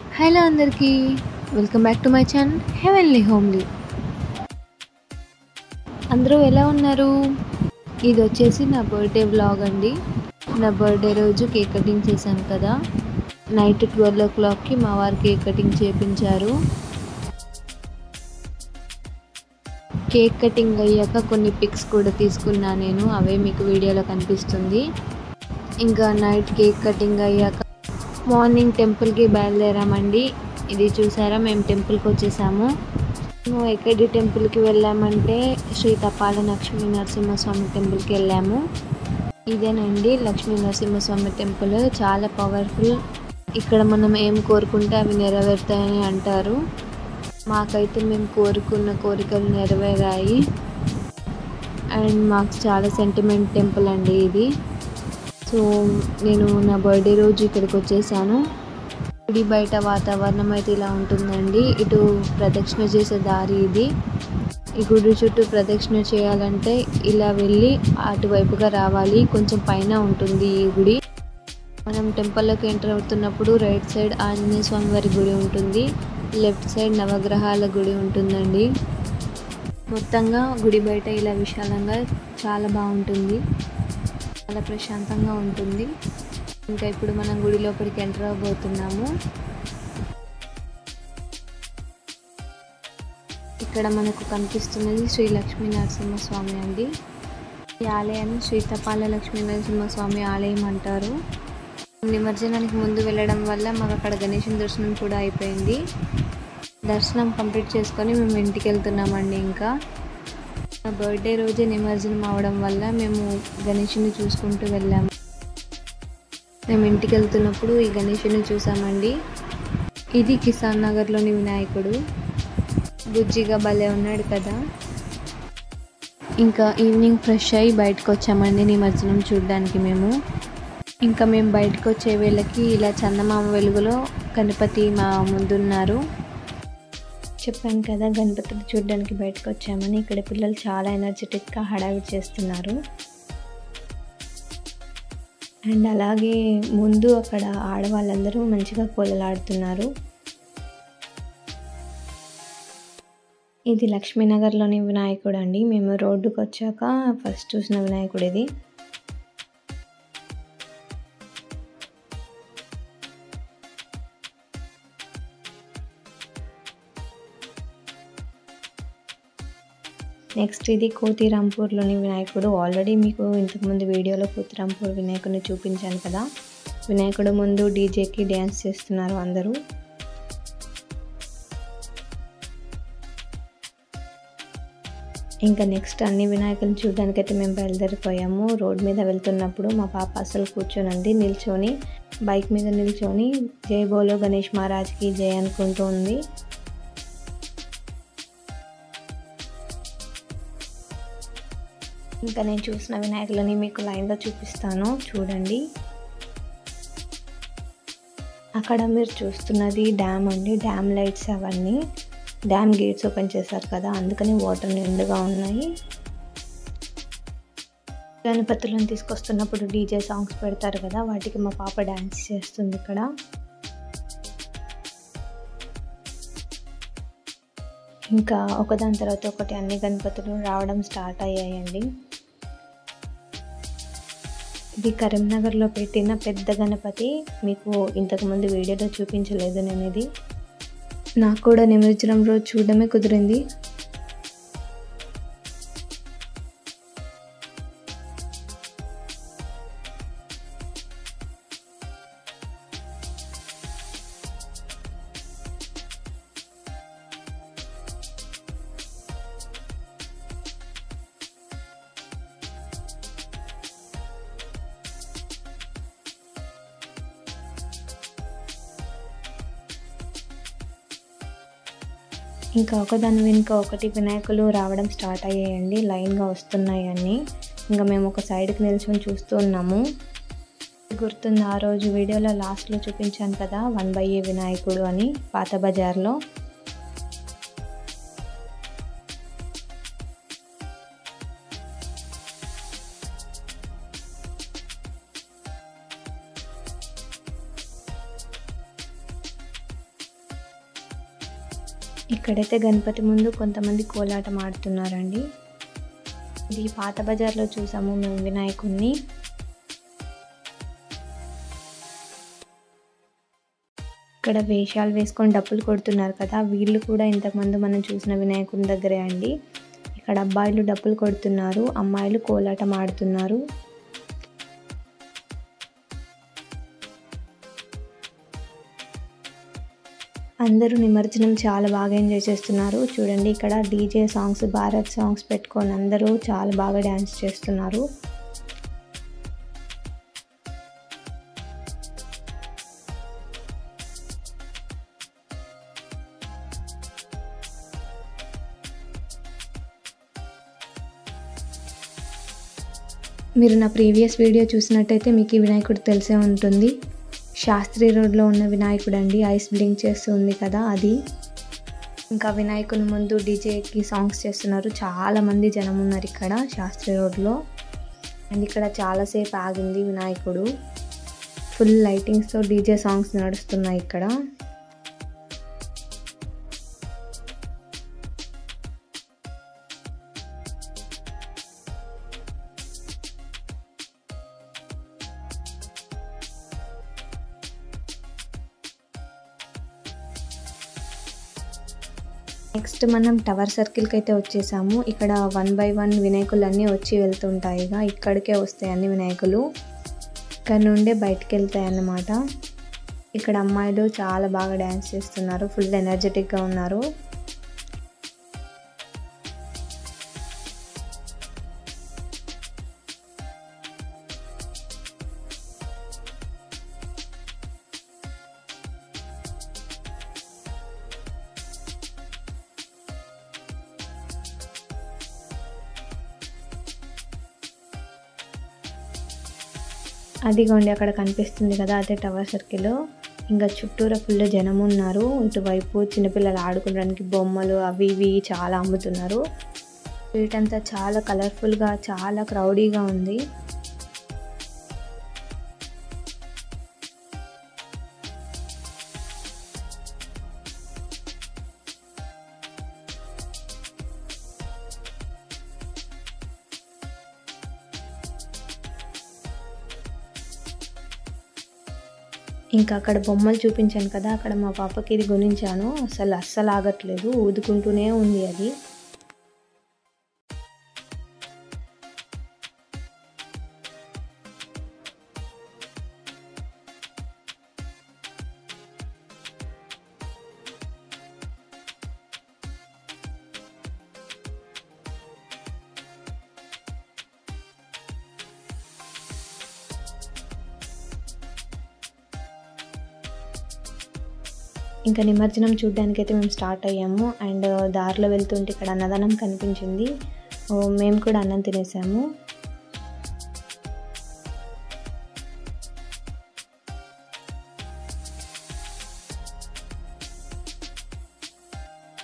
Hello అందరికీ, welcome back to my channel heavenly homely. అందరూ ఎలా ఉన్నారు? ఇది వచ్చేసి నా బర్త్డే వ్లాగ్ అండి. నా బర్త్డే రోజు కేక్ కటింగ్ చేశాను కదా, నైట్ 12 o'clockకి మా వారు కేక్ కటింగ్ చేయించారు. కేక్ కటింగ్ అయ్యాక కొన్ని పిక్స్ కూడా తీసుకున్నా నేను, అవే మీకు వీడియోలో కనిపిస్తుంది. ఇంకా నైట్ కేక్ కటింగ్ అయ్యాక మార్నింగ్ టెంపుల్కి బయలుదేరామండి. ఇది చూసారా, మేము టెంపుల్కి వచ్చేసాము. మేము ఎక్కడి టెంపుల్కి వెళ్ళామంటే శ్రీ తపాల లక్ష్మీ నరసింహస్వామి టెంపుల్కి వెళ్ళాము. ఇదేనండి లక్ష్మీ నరసింహస్వామి టెంపుల్, చాలా పవర్ఫుల్. ఇక్కడ మనం ఏం కోరుకుంటే అవి నెరవేరుతాయని అంటారు. మాకైతే మేము కోరుకున్న కోరికలు నెరవేరాయి. అండ్ మాకు చాలా సెంటిమెంట్ టెంపుల్ అండి ఇది. సో నేను నా బర్త్డే రోజు ఇక్కడికి వచ్చేసాను. గుడి బయట వాతావరణం అయితే ఇలా ఉంటుందండి. ఇటు ప్రదక్షిణ చేసే దారి ఇది. ఈ గుడి చుట్టూ ప్రదక్షిణ చేయాలంటే ఇలా వెళ్ళి అటువైపుగా రావాలి. కొంచెం పైన ఉంటుంది ఈ గుడి. మనం టెంపుల్లోకి ఎంటర్ అవుతున్నప్పుడు రైట్ సైడ్ ఆంజనేయ స్వామి వారి గుడి ఉంటుంది, లెఫ్ట్ సైడ్ నవగ్రహాల గుడి ఉంటుందండి. మొత్తంగా గుడి బయట ఇలా విశాలంగా చాలా బాగుంటుంది, చాలా ప్రశాంతంగా ఉంటుంది. ఇంకా ఇప్పుడు మనం గుడి లోపలికి ఎంటర్ అవ్వబోతున్నాము. ఇక్కడ మనకు కనిపిస్తున్నది శ్రీ లక్ష్మీ నరసింహస్వామి అండి. ఈ ఆలయాన్ని శ్రీ తపాల లక్ష్మీ నరసింహస్వామి ఆలయం అంటారు. నిమజ్జనానికి ముందు వెళ్ళడం వల్ల మాకు అక్కడ గణేశుని దర్శనం కూడా అయిపోయింది. దర్శనం కంప్లీట్ చేసుకొని మేము ఇంటికి వెళ్తున్నామండి. ఇంకా నా బర్త్డే రోజే నిమజ్జనం అవడం వల్ల మేము గణేశుని చూసుకుంటూ వెళ్ళాము. మేము ఇంటికి వెళ్తున్నప్పుడు ఈ గణేశుని చూసామండి. ఇది కిసాన్ నగర్లోని వినాయకుడు, బుజ్జిగా భలే ఉన్నాడు కదా. ఇంకా ఈవినింగ్ ఫ్రెష్ అయ్యి బయటకు వచ్చామండి నిమజ్జనం చూడడానికి. మేము బయటకు వచ్చే వేళకి ఇలా చందమామ వెలుగులో గణపతి మా ముందున్నారు. చెప్పాను కదా గణపతిని చూడడానికి బయటకు వచ్చామని. ఇక్కడ పిల్లలు చాలా ఎనర్జెటిక్గా హడావిడి చేస్తున్నారు. అండ్ అలాగే ముందు అక్కడ ఆడవాళ్ళందరూ మంచిగా కోలలాడుతున్నారు. ఇది లక్ష్మీనగర్లోని వినాయకుడు అండి. మేము రోడ్డుకు వచ్చాక ఫస్ట్ చూసిన వినాయకుడు ఇది. నెక్స్ట్ ఇది కోతిరాంపూర్లోని వినాయకుడు. ఆల్రెడీ మీకు ఇంతకుముందు వీడియోలో కోతిరాంపూర్ వినాయకుడిని చూపించాను కదా. వినాయకుడు ముందు డీజేకి డ్యాన్స్ చేస్తున్నారు అందరూ. ఇంకా నెక్స్ట్ అన్ని వినాయకులను చూడడానికైతే మేము బయలుదేరిపోయాము. రోడ్ మీద వెళ్తున్నప్పుడు మా పాప అసలు కూర్చొని నిల్చొని, బైక్ మీద నిల్చొని జై బోలో గణేష్ మహారాజ్కి జై అనుకుంటూ ఉంది. ఇంకా నేను చూసిన వినాయకులని మీకు లైన్లో చూపిస్తాను, చూడండి. అక్కడ మీరు చూస్తున్నది డ్యామ్ అండి. డ్యామ్ లైట్స్ అవన్నీ, డ్యామ్ గేట్స్ ఓపెన్ చేశారు కదా, అందుకని వాటర్ నిండుగా ఉన్నాయి. గణపతులను తీసుకొస్తున్నప్పుడు డీజే సాంగ్స్ పెడతారు కదా, వాటికి మా పాప డ్యాన్స్ చేస్తుంది ఇక్కడ. ఇంకా ఒకదాని తర్వాత ఒకటి అన్ని గణపతులు రావడం స్టార్ట్ అయ్యాయండి. ఇది కరీంనగర్లో పెట్టిన పెద్ద గణపతి. మీకు ఇంతకుముందు వీడియోలో చూపించలేదు నేను ఇది. నాకు కూడా నిమజ్జనం రోజు చూడడమే కుదిరింది. ఇంకా ఒకదాని వెనుక ఒకటి వినాయకులు రావడం స్టార్ట్ అయ్యాయండి, లైన్గా వస్తున్నాయి అన్నీ. ఇంకా మేము ఒక సైడ్కి నిల్చొని చూస్తూ ఉన్నాము. గుర్తుంది ఆ రోజు వీడియోలో లాస్ట్లో చూపించాను కదా 1/A వినాయకుడు అని, పాత బజార్లో. ఇక్కడైతే గణపతి ముందు కొంతమంది కోలాటం ఆడుతున్నారండి. ఇది పాత బజార్లో చూసాము మేము వినాయకుడిని. ఇక్కడ వేషాలు వేసుకొని డప్పులు కొడుతున్నారు కదా, వీళ్ళు కూడా ఇంతకుముందు మనం చూసిన వినాయకుని దగ్గరే అండి. ఇక్కడ అబ్బాయిలు డప్పులు కొడుతున్నారు, అమ్మాయిలు కోలాటం ఆడుతున్నారు. అందరూ నిమజ్జనం చాలా బాగా ఎంజాయ్ చేస్తున్నారు. చూడండి ఇక్కడ డీజే సాంగ్స్, భారత్ సాంగ్స్ పెట్టుకొని అందరూ చాలా బాగా డ్యాన్స్ చేస్తున్నారు. మీరు నా ప్రీవియస్ వీడియో చూసినట్టయితే మీకు ఈ వినాయకుడు తెలిసే ఉంటుంది. శాస్త్రి రోడ్లో ఉన్న వినాయకుడు అండి, ఐస్ బ్లింక్ చేస్తూ ఉంది కదా అది. ఇంకా వినాయకుని ముందు డీజేకి సాంగ్స్ చేస్తున్నారు. చాలామంది జనం ఉన్నారు ఇక్కడ శాస్త్రి రోడ్లో. అండ్ ఇక్కడ చాలాసేపు ఆగింది వినాయకుడు. ఫుల్ లైటింగ్స్తో డీజే సాంగ్స్ నడుస్తున్నాయి ఇక్కడ. నెక్స్ట్ మనం టవర్ సర్కిల్కి అయితే వచ్చేసాము. ఇక్కడ 1 by 1 వినాయకులు అన్నీ వచ్చి వెళ్తుంటాయిగా, ఇక్కడికే వస్తాయి అన్ని వినాయకులు. ఇక్కడ నుండే బయటకు వెళ్తాయి అన్నమాట. ఇక్కడ అమ్మాయిలు చాలా బాగా డ్యాన్స్ చేస్తున్నారు, ఫుల్ ఎనర్జెటిక్గా ఉన్నారు. అదిగోండి అక్కడ కనిపిస్తుంది కదా, అదే టవర్ సర్కిల్. ఇంకా చుట్టూరా ఫుల్ జనం ఉన్నారు. ఇటువైపు చిన్నపిల్లలు ఆడుకోవడానికి బొమ్మలు అవి ఇవి చాలా అమ్ముతున్నారు. వీటంతా చాలా కలర్ఫుల్గా, చాలా క్రౌడీగా ఉంది. ఇంకా అక్కడ బొమ్మలు చూపించాను కదా, అక్కడ మా పాపకి ఇది గుణించాను. అస్సలు ఆగట్లేదు, ఊదుకుంటూనే ఉంది అది. ఇంకా నిమజ్జనం చూడడానికైతే మేము స్టార్ట్ అయ్యాము. అండ్ దారిలో వెళ్తుంటే ఇక్కడ అన్నదానం కనిపించింది, మేము కూడా అన్నం తినేసాము.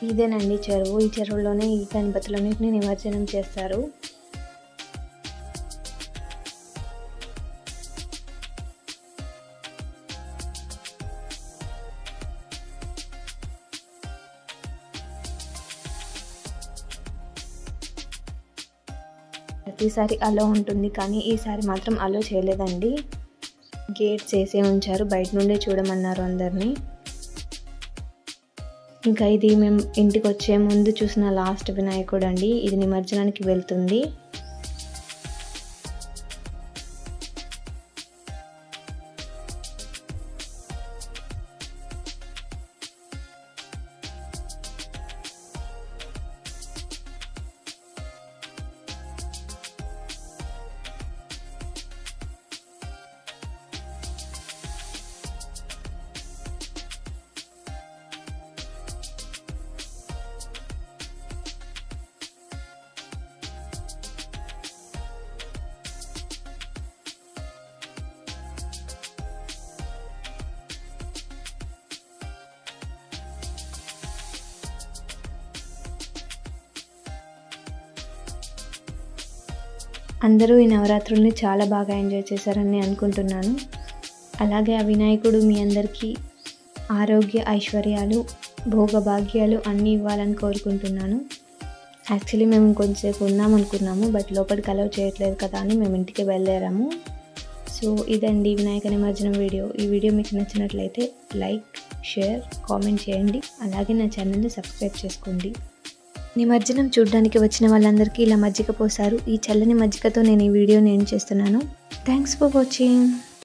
ఇదేనండి చెరువు. ఈ చెరువులోనే ఈ గణపతులన్నింటినీ నిమజ్జనం చేస్తారు. ప్రతిసారి అలో ఉంటుంది, కానీ ఈసారి మాత్రం అలో చేయలేదండి. గేట్స్ వేసే ఉంచారు, బయట నుండే చూడమన్నారు అందరినీ. ఇంకా ఇది మేము ఇంటికి వచ్చే ముందు చూసిన లాస్ట్ వినాయకుడు అండి. ఇది నిమజ్జనానికి వెళ్తుంది. అందరూ ఈ నవరాత్రుల్ని చాలా బాగా ఎంజాయ్ చేశారని అనుకుంటున్నాను. అలాగే ఆ వినాయకుడు మీ అందరికీ ఆరోగ్య ఐశ్వర్యాలు భోగభాగ్యాలు అన్నీ ఇవ్వాలని కోరుకుంటున్నాను. యాక్చువల్లీ మేము కొంచెంసేపు ఉందామనుకున్నాము, బట్ లోపలికి అలౌ చేయట్లేదు కదా అని మేము ఇంటికి బయలుదేరాము. సో ఇదండి వినాయక నిమజ్జనం వీడియో. ఈ వీడియో మీకు నచ్చినట్లయితే లైక్, షేర్, కామెంట్ చేయండి. అలాగే నా ఛానల్ని సబ్స్క్రైబ్ చేసుకోండి. నిమజ్జనం చూడడానికి వచ్చిన వాళ్ళందరికీ ఇలా మజ్జిగ పోసారు. ఈ చల్లని మజ్జిగతో నేను ఈ వీడియోని ఎండ్ చేస్తున్నాను. Thanks for watching.